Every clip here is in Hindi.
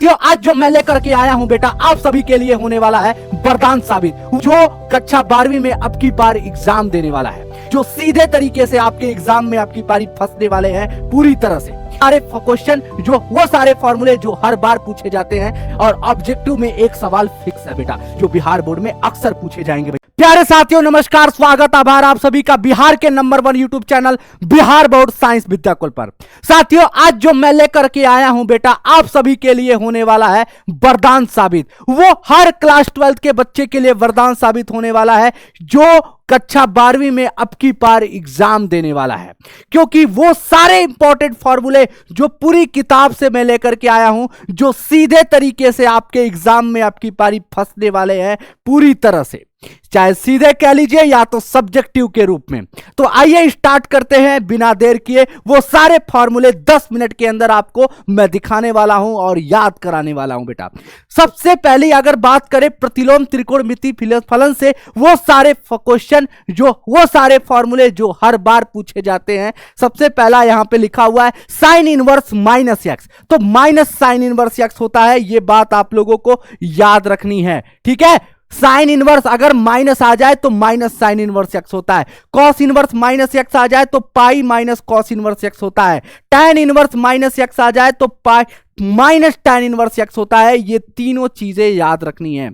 साथियों आज जो मैं लेकर के आया हूं बेटा आप सभी के लिए होने वाला है वरदान साबित, जो कक्षा 12वीं में अब की बार एग्जाम देने वाला है, जो सीधे तरीके से आपके एग्जाम में आपकी बारी फंसने वाले हैं पूरी तरह से। सारे क्वेश्चन जो वो सारे फॉर्मूले जो हर बार पूछे जाते हैं और ऑब्जेक्टिव में एक सवाल फिक्स है बेटा, जो बिहार बोर्ड में अक्सर पूछे जाएंगे। प्यारे साथियों नमस्कार, स्वागत आभार आप सभी का बिहार के number 1 YouTube channel Bihar board science Vidyakul पर। साथियों आज जो मैं लेकर के आया हूं बेटा आप सभी के लिए होने वाला है वरदान साबित। वो हर क्लास 12 के बच्चे के लिए वरदान साबित होने वाला है जो कक्षा 12वीं में अब की बार एग्जाम देने वाला है, क्योंकि वो सारे इंपॉर्टेंट फॉर्मूले जो पूरी किताब से मैं लेकर के आया हूं, जो सीधे तरीके से आपके एग्जाम में आपकी बारी फंसने वाले हैं पूरी तरह से, चाहे सीधे कह लीजिए या तो सब्जेक्टिव के रूप में। तो आइए स्टार्ट करते हैं बिना देर किए। वो सारे फॉर्मूले 10 मिनट के अंदर आपको मैं दिखाने वाला हूं और याद कराने वाला हूं बेटा। सबसे पहले अगर बात करें प्रतिलोम त्रिकोणमिति फलन से वो सारे क्वेश्चन जो वो सारे फॉर्मूले जो हर बार पूछे जाते हैं, सबसे पहला यहां पे लिखा हुआ है साइन इनवर्स माइनस एक्स। तो माइनस साइन इनवर्स एक्स होता है, ये बात आप लोगों को याद रखनी है, ठीक है। साइन इनवर्स अगर माइनस आ जाए तो माइनस साइन इनवर्स एक्स होता है। कॉस इनवर्स माइनस एक्स आ जाए तो pi minus cos inverse x होता है। टैन इनवर्स माइनस एक्स आ जाए तो pi minus tan inverse x होता है। ये तीनों चीजें याद रखनी है।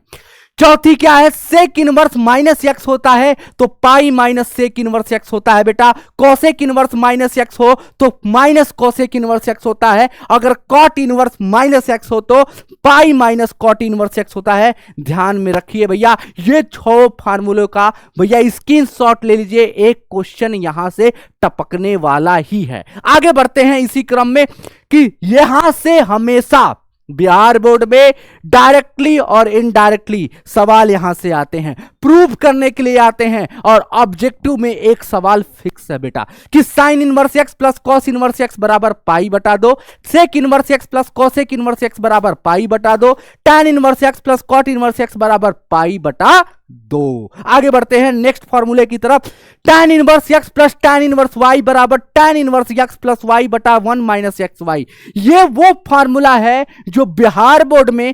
चौथी क्या है, सेक इनवर्स माइनस एक्स होता है तो pi minus sec inverse x होता है बेटा। कॉसेक इनवर्स माइनस एक्स हो तो माइनस कॉसेक इनवर्स एक्स होता है। अगर कॉट इनवर्स माइनस एक्स हो तो pi minus cot inverse x होता है। ध्यान में रखिए भैया, ये 6 फार्मूलों का भैया स्क्रीनशॉट ले लीजिए, एक क्वेश्चन यहां से टपकने वाला ही है। आगे बढ़ते हैं इसी क्रम में कि यहां से हमेशा बिहार बोर्ड में डायरेक्टली और इनडायरेक्टली सवाल यहां से आते हैं, प्रूव करने के लिए आते हैं। और ऑब्जेक्टिव में एक सवाल फिक्स है बेटा कि sine inverse x plus cos inverse x बराबर पाई बटा 2, sec inverse x plus cosec inverse x बराबर पाई बटा 2, tan inverse x plus cot inverse x बराबर पाई बटा 2। आगे बढ़ते हैं नेक्स्ट फॉर्मूले की तरफ। Tan inverse x plus tan inverse y बराबर tan inverse x plus y बटा 1 माइनस एक्स वाई। ये वो फॉर्मूला है जो बिहार बोर्ड में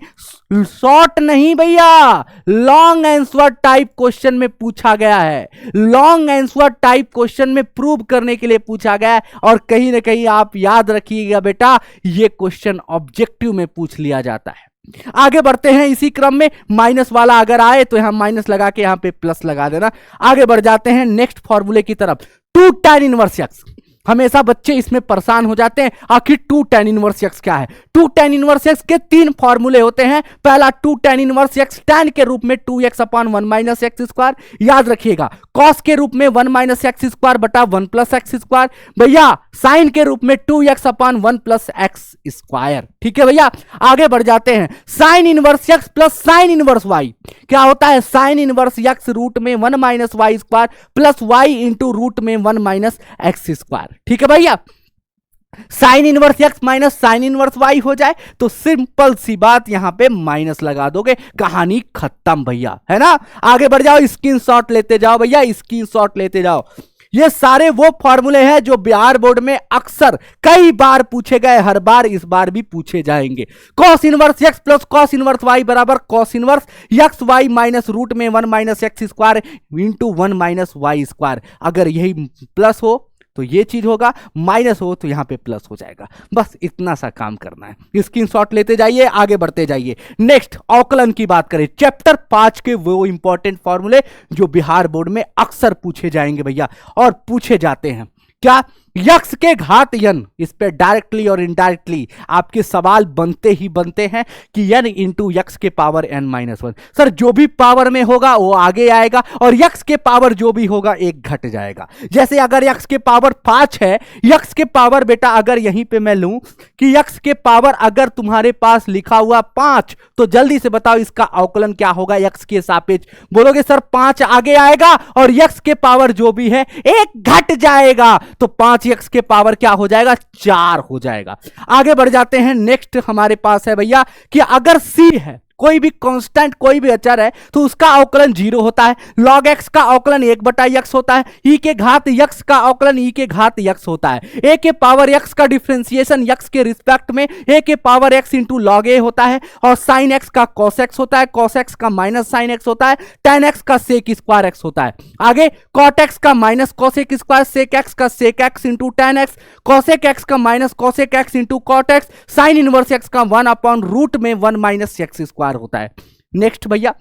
शॉर्ट नहीं भैया, लॉन्ग आंसर टाइप क्वेश्चन में पूछा गया है। लॉन्ग आंसर टाइप क्वेश्चन में प्रूव करने के लिए पूछा गया है। और कहीं ना कहीं आप याद रखिएगा बेटा, ये क्वेश्चन ऑब्जेक्टिव में पूछ लिया जाता है। आगे बढ़ते हैं इसी क्रम में, माइनस वाला अगर आए तो यहां माइनस लगा के यहां पे प्लस लगा देना। आगे बढ़ जाते हैं नेक्स्ट फॉर्मूले की तरफ। 2 टैन इनवर्स एक्स, हमेशा बच्चे इसमें परेशान हो जाते हैं आखिर 2 टैन इनवर्स एक्स क्या है। 2 टैन इनवर्स एक्स के 3 फॉर्मूले होते हैं। पहला 2 टैन इनवर्स एक्स टैन के रूप में 2x upon 1 minus x square, याद रखिएगा। कॉस के रूप में 1 माइनस एक्स स्क्वायर बटा 1 प्लस एक्स स्क्वायर। भैया साइन के रूप में 2x upon 1 plus x square, ठीक है भैया। आगे बढ़ जाते हैं, sine inverse x plus sine inverse y क्या होता है, साइन इनवर्स एक्स रूट में 1 minus y square plus y into root में 1 माइनस एक्स स्क्वायर, ठीक है भैया। Sine inverse x minus sine inverse y हो जाए तो सिंपल सी बात यहां पे माइनस लगा दोगे, कहानी खत्म भैया, है ना। आगे बढ़ जाओ, स्क्रीनशॉट लेते जाओ भैया, स्क्रीनशॉट लेते जाओ। ये सारे वो फॉर्मूले हैं जो बिहार बोर्ड में अक्सर कई बार पूछे गए, हर बार इस बार भी पूछे जाएंगे। Cos inverse x plus cos inverse y बराबर cos inverse x y minus root में 1 minus x square into 1 minus y square. अगर यही प्लस हो तो ये चीज होगा, माइनस हो तो यहां पे प्लस हो जाएगा। बस इतना सा काम करना है, स्क्रीनशॉट लेते जाइए, आगे बढ़ते जाइए। नेक्स्ट अवकलन की बात करें, चैप्टर 5 के वो इंपॉर्टेंट फॉर्मूले जो बिहार बोर्ड में अक्सर पूछे जाएंगे भैया, और पूछे जाते हैं। क्या, यक्स के घात n, इस पे डायरेक्टली और इनडायरेक्टली आपके सवाल बनते ही बनते हैं कि n इंटू यक्स के पावर n माइनस 1। सर जो भी पावर में होगा वो आगे आएगा और यक्स के पावर जो भी होगा एक घट जाएगा। जैसे अगर यक्स के पावर 5 है, यक्स के पावर बेटा अगर यहीं पे मैं लूं कि यक्स के पावर अगर तुम्हारे पास लिखा हुआ 5, तो जल्दी से बताओ इसका अवकलन क्या होगा यक्स के सापेक्ष। बोलोगे सर 5 आगे आएगा और यक्स के पावर जो भी है एक घट जाएगा, तो 5x के पावर क्या हो जाएगा, 4 हो जाएगा। आगे बढ़ जाते हैं, नेक्स्ट हमारे पास है भैया कि अगर c है, कोई भी कांस्टेंट कोई भी अचर है तो उसका अवकलन 0 होता है। log x का अवकलन 1/x होता है। e के घात x का अवकलन e के घात x होता है। a के पावर x का डिफरेंशिएशन x के रिस्पेक्ट में a के power x into log a होता है। और sin x का cos x होता है, cos x का माइनस sin x होता है, tan x का sec स्क्वायर x होता है। आगे cot x का minus cosec square, sec x का sec x into tan x, cosec x का minus cosec x into cot x, sign inverse x का 1/रूट में 1 माइनस x स्क्वायर होता है। नेक्स्ट भैया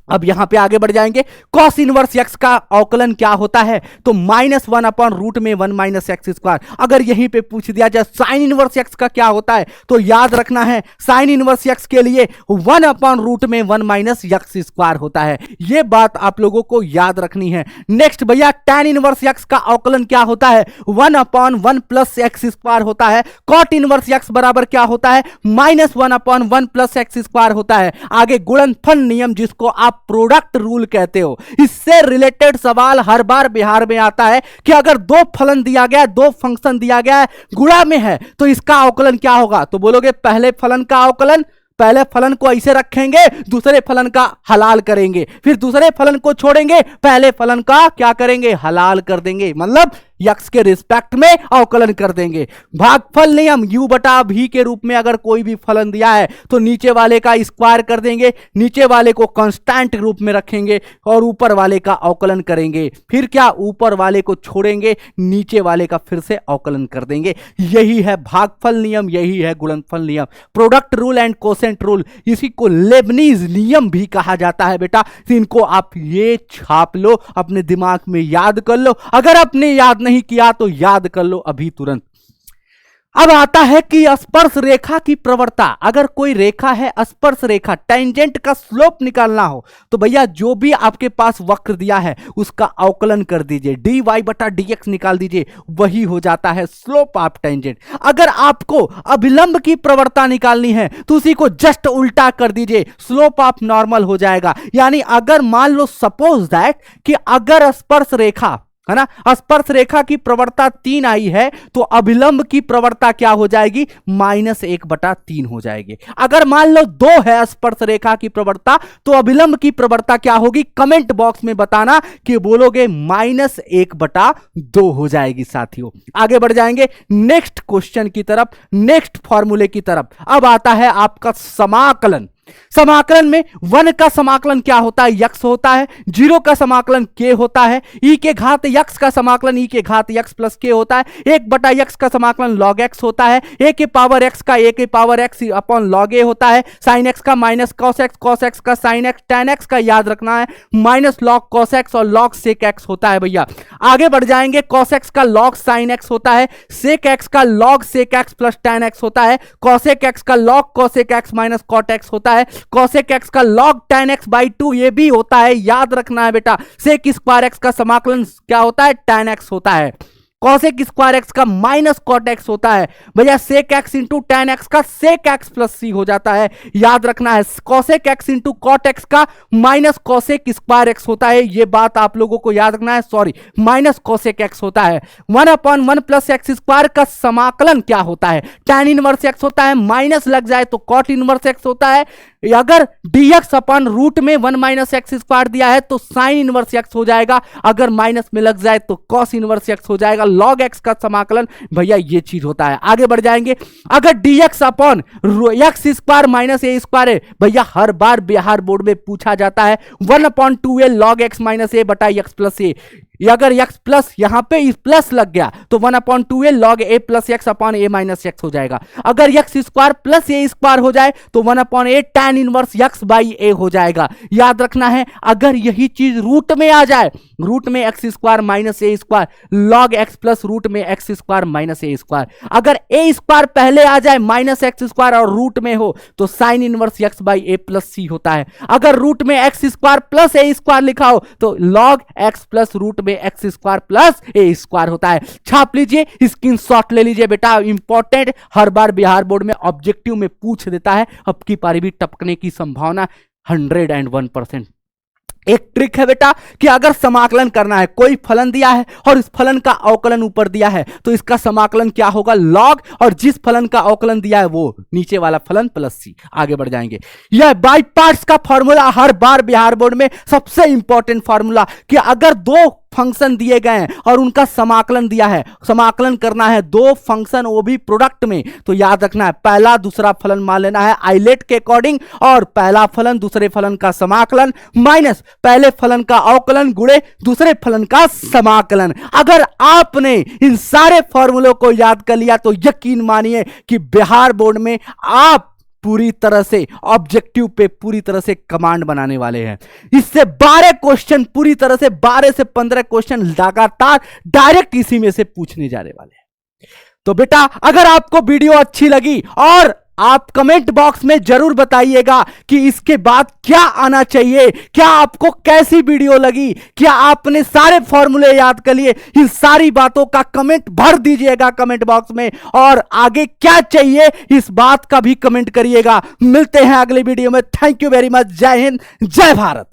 अब यहां पे आगे बढ़ जाएंगे। cos इनवर्स x का अवकलन क्या होता है तो -1/रूट में 1 माइनस x स्क्वायर। अगर यहीं पे पूछ दिया जाए साइन इनवर्स x का क्या होता है तो याद रखना है साइन इनवर्स x के लिए 1/रूट में 1 माइनस x स्क्वायर होता है। यह बात आप लोगों को याद रखनी है। नेक्स्ट भैया tan इनवर्स x का अवकलन क्या होता है 1/1 प्लस x स्क्वायर होता है। cot इनवर्स x बराबर क्या होता है -1/1 प्लस x स्क्वायर होता है। आगे गुणनफल नियम जिसको आप प्रोडक्ट रूल कहते हो, इससे रिलेटेड सवाल हर बार बिहार में आता है कि अगर दो फलन दिया गया है, दो फंक्शन दिया गया है, गुणा में है तो इसका अवकलन क्या होगा। तो बोलोगे पहले फलन का अवकलन, पहले फलन को ऐसे रखेंगे, दूसरे फलन का हलाल करेंगे, फिर दूसरे फलन को छोड़ेंगे, पहले फलन का क्या करेंगे हलाल कर देंगे, मतलब यक्स के रिस्पेक्ट में अवकलन कर देंगे। भागफल नियम u बटा v के रूप में अगर कोई भी फलन दिया है तो नीचे वाले का स्क्वायर कर देंगे, नीचे वाले को कांस्टेंट रूप में रखेंगे और ऊपर वाले का अवकलन करेंगे। फिर क्या ऊपर वाले को छोड़ेंगे, नीचे वाले का फिर से अवकलन कर देंगे। यही है भागफल नियम, यही है गुणनफल नियम, product rule and quotient rule. इसी को लेबनीज नियम भी कहा जाता है बेटा। इनको आप ये छाप लो, अपने दिमाग में याद कर लो। अगर आपने याद नहीं किया तो याद कर लो अभी तुरंत। अब आता है कि स्पर्श रेखा की प्रवणता। अगर कोई रेखा है स्पर्श रेखा, टेंजेंट का स्लोप निकालना हो तो भैया जो भी आपके पास वक्र दिया है उसका अवकलन कर दीजिए, dy बटा dx निकाल दीजिए, वही हो जाता है स्लोप ऑफ टेंजेंट। अगर आपको अभिलंब की प्रवणता निकालनी है तो उसी को जस्ट उल्टा कर दीजिए, स्लोप ऑफ नॉर्मल हो जाएगा। यानी अगर मान लो सपोज दैट कि अगर स्पर्श रेखा है ना, स्पर्श रेखा की प्रवणता 3 आई है तो अभिलंब की प्रवणता क्या हो जाएगी -1/3 हो जाएगी। अगर मान लो 2 है स्पर्श रेखा की प्रवणता तो अभिलंब की प्रवणता क्या होगी, कमेंट बॉक्स में बताना कि बोलोगे -1/2 हो जाएगी साथियों। आगे बढ़ जाएंगे नेक्स्ट क्वेश्चन की तरफ, नेक्स्ट फॉर्मूले की तरफ। अब आता है आपका समाकलन। समाकलन में 1 का समाकलन क्या होता है यक्स होता है, 0 का समाकलन के होता है, ई के घात यक्स का समाकलन ई के घात यक्स प्लस के होता है, 1/x का समाकलन log x होता है, a के पावर x का a के power x upon log a होता है, sin x का माइनस cos x का sin x, tan x का याद रखना है माइनस log cos x और log sec x होता है भैया। आगे बढ़ जाएंगे, cos x का log sin x होता है, sec x का log sec x plus tan x होता है, cosec x का log cosec x minus cot x होता है, cosec x का log tan x बाई 2 ये भी होता है, याद रखना है बेटा। sec स्क्वायर x का समाकलन क्या होता है tan x होता है, cosec स्क्वायर x का माइनस cot x होता है भैया, sec x into tan x का sec x प्लस c हो जाता है, याद रखना है। cosec x into cot x का माइनस cosec स्क्वायर x होता है, ये बात आप लोगों को याद रखना है, सॉरी माइनस cosec x होता है। 1/1 प्लस एक्स स्क्वायर का समाकलन क्या होता है tan इनवर्स x होता है, माइनस लग जाए तो cot इनवर्स x होता है। अगर dx अपन रूट में 1 माइनस एक्स स्क्वायर दिया है तो साइन इनवर्स x हो जाएगा, अगर माइनस में लग जाए तो cos इनवर्स x हो जाएगा। log x का समाकलन भैया ये चीज होता है। आगे बढ़ जाएंगे, अगर dx upon x square minus a square है भैया, हर बार बिहार बोर्ड में पूछा जाता है 1/2a log x माइनस ए बटा x प्लस ए। अगर x प्लस यहां पे प्लस लग गया तो 1/2a log a plus x upon a minus x हो जाएगा। अगर x square plus a square हो जाए तो 1/a tan inverse x by a हो जाएगा। याद रखना है, अगर यही चीज रूट में आ जाए, रूट में x square minus a square log x plus root में x square minus a square, अगर a स्क्वायर पहले आ जाए माइनस एक्स स्क्वायर और रूट में हो तो sine inverse x by a plus c होता है। अगर रूट में x square plus a square लिखा हो तो log x प्लस रूट में x square plus a square होता है। छाप लीजिए, स्क्रीनशॉट ले लीजिए बेटा, इंपॉर्टेंट, हर बार बिहार बोर्ड में ऑब्जेक्टिव में पूछ देता है। अब की पारी भी टपकने की संभावना 101%। एक ट्रिक है बेटा कि अगर समाकलन करना है, कोई फलन दिया है और इस फलन का अवकलन ऊपर दिया है, तो इसका समाकलन क्या होगा, लॉग, और जिस फलन का अवकलन दिया है वो नीचे वाला फलन प्लस सी। आगे बढ़ जाएंगे। यह बाई पार्ट्स का फॉर्मूला हर बार बिहार बोर्ड में सबसे इंपॉर्टेंट फॉर्मूला, कि अगर दो फंक्शन दिए गए हैं और उनका समाकलन दिया है, समाकलन करना है दो फंक्शन वो भी प्रोडक्ट में, तो याद रखना है पहला दूसरा फलन मान लेना है आइलेट के अकॉर्डिंग, और पहला फलन दूसरे फलन का समाकलन माइनस पहले फलन का अवकलन गुणे दूसरे फलन का समाकलन। अगर आपने इन सारे फॉर्मूलों को याद कर लिया तो यकीन मानिए कि बिहार बोर्ड में आप पूरी तरह से ऑब्जेक्टिव पे पूरी तरह से कमांड बनाने वाले हैं। इससे 12 क्वेश्चन, पूरी तरह से 12 से 15 क्वेश्चन लगातार डायरेक्ट इसी में से पूछने जाने वाले हैं। तो बेटा अगर आपको वीडियो अच्छी लगी, और आप कमेंट बॉक्स में जरूर बताइएगा कि इसके बाद क्या आना चाहिए, क्या आपको कैसी वीडियो लगी, क्या आपने सारे फॉर्मूले याद कर लिए, इन सारी बातों का कमेंट भर दीजिएगा कमेंट बॉक्स में, और आगे क्या चाहिए इस बात का भी कमेंट करिएगा। मिलते हैं अगले वीडियो में। Thank you very much. जय हिंद, जय भारत।